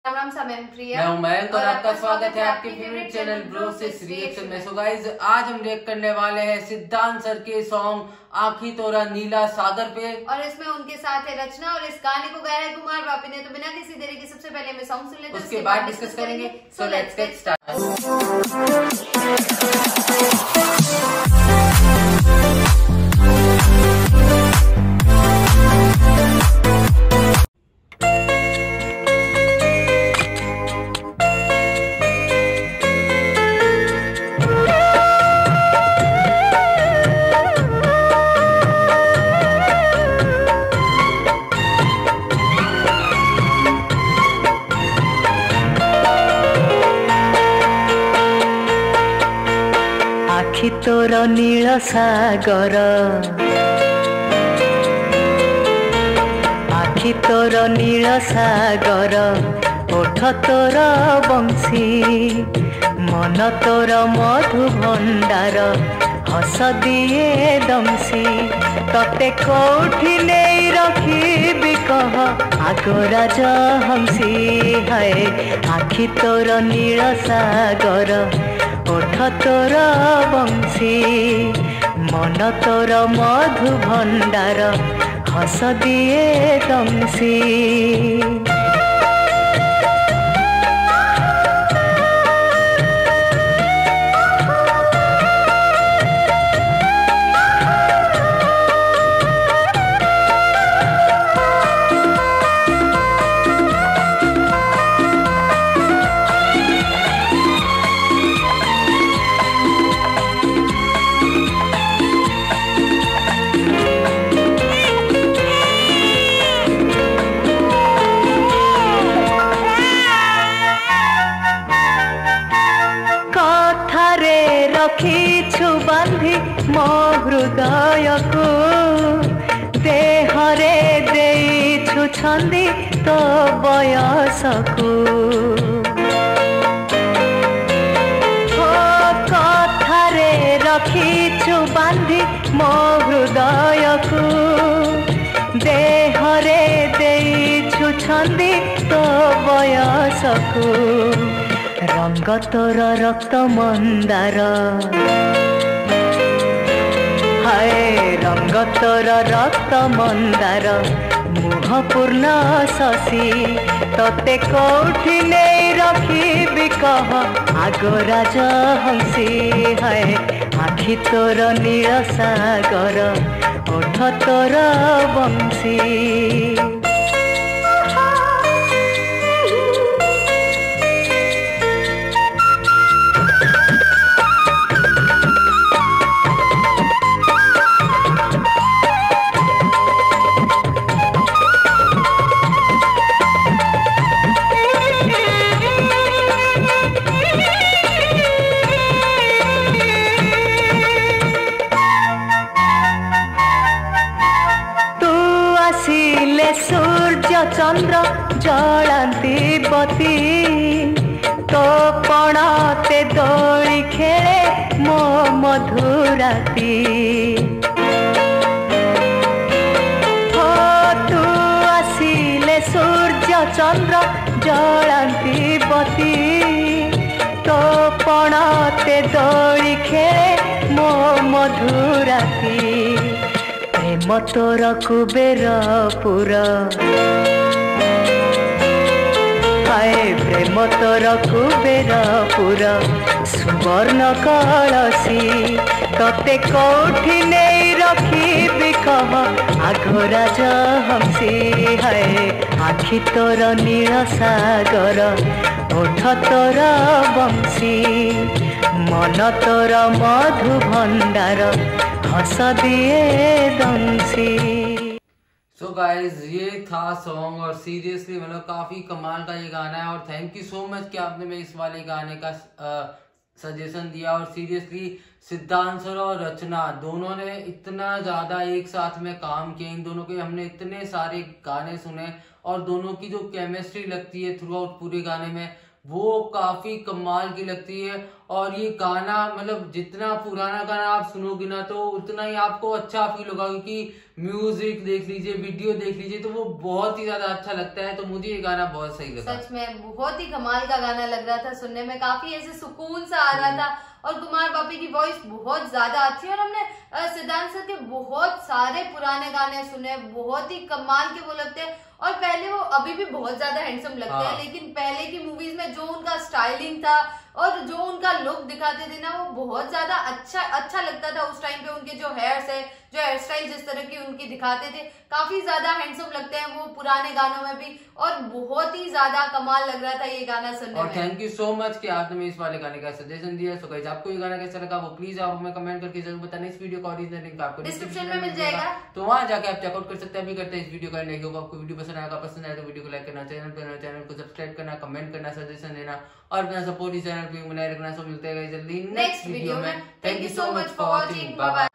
राम राम सा, मैं प्रिया। मैं हूं मयंक और आपका स्वागत है आपके favourite channel bro six reaction में। सो गाइज, आज हम रिएक्ट करने वाले हैं सिद्धांत सर के सॉन्ग आखी तोरा नीला सागर पे, और इसमें उनके साथ है रचना और इस गाने को गाया है कुमार बापी ने। तो बिना किसी देरी के सबसे पहले हमें सॉन्ग सुन लेते हैं, उसके बाद डिस्कस करेंगे। So let's get start. आखि तोर नील सागर, आखि तोर नील सागर, ओठ तोर बंशी, मन तोर मधु भंडार, हस दिए दमसी। तते कोठी नहीं रखी कह आगराज हंसी है। आखि तोर नील सागर, ओठ तोर बंशी, मन तोर मधु भंडार, हस दिए दमसी। रखीछु बांधी मो हृदय को, देहरे देइछु छंदी तो बयस को। कथारे रखीछु बांधी मो हृदय को, देहरे देइछु छंदी तो बयस को। रंग तोर रक्त मंदार, हाय रंग तोर रक्त मंदार, मुह पूर्ण शशि। तते कोठी नहीं रखी कह आगराज हंसी है। आखि तोर नील सागर, ओठ तोर बंशी। सूर्य चंद्र जलांती बती, तो पणते दोली खेले मो मधुराती। हो तू आसिले सूर्य चंद्र जलांती बती, तो पणते दोली खेले मो मधुराती। प्रेम तोर कुबेर पुरा, हाय प्रेम तोर कुबेर पुरा, सुवर्ण कलसी। तते कोठी नहीं रखी कह आगराज हंसी है। आखि तोर नील सागर, ओठ तोर बंशी, मन तोर मधु भंडार, हस दिए दमसी। सो गाइज, ये था सॉन्ग और सीरियसली मतलब काफी कमाल का ये गाना है। और थैंक यू सो मच कि आपने मैं इस वाले गाने का सजेशन दिया। और सीरियसली सिद्धांत सर और रचना दोनों ने इतना ज्यादा एक साथ में काम किया। इन दोनों के हमने इतने सारे गाने सुने और दोनों की जो केमिस्ट्री लगती है थ्रू आउट पूरे गाने में, वो काफी कमाल की लगती है। और ये गाना मतलब जितना पुराना गाना आप सुनोगे ना तो उतना ही आपको अच्छा फील होगा, क्योंकि म्यूजिक देख लीजिए, वीडियो देख लीजिए, तो वो बहुत ही ज्यादा अच्छा लगता है। तो मुझे ये गाना बहुत सही लगा। सच में बहुत ही कमाल का गाना लग रहा था, सुनने में काफी ऐसे सुकून सा आ रहा था और कुमार बापी की वॉइस बहुत ज्यादा अच्छी है। और हमने सिद्धांत सर के बहुत सारे पुराने गाने सुने, बहुत ही कमाल के वो लगते हैं। और पहले वो अभी भी बहुत ज्यादा हैंडसम लगते हैं, लेकिन पहले की मूवीज में जो उनका स्टाइलिंग था और जो उनका लुक दिखाते थे ना, वो बहुत ज्यादा अच्छा लगता था। उस टाइम पे उनके जो हेयर्स है, जो हेयर स्टाइल जिस तरह की उनकी दिखाते थे, काफी ज्यादा हैंडसम लगते हैं वो पुराने गानों में भी। और बहुत ही ज्यादा कमाल लग रहा था ये गाना सुनने और में। थैंक यू सो मच कि आपने इस वाले गाने का सजेशन दिया। सो गाइस, आपको ये गाना कैसा लगा वो प्लीज आप हमें कमेंट करके जरूर बताना। इस वीडियो का ओरिजिनल लिंक आपको डिस्क्रिप्शन में मिल जाएगा, तो वहां जाके आप चेकआउट कर सकते हैं। अभी करते हैं इस वीडियो का नहीं होगा, आपको वीडियो पसंद आएगा तो वीडियो को लाइक करना, चैनल को सब्सक्राइब करना, कमेंट करना, सजेशन देना और अपना सपोर्ट इस चैनल पे बनाए रखना। सब मिलते हैं जल्दी नेक्स्ट वीडियो में। Thank you so much for watching, bye bye.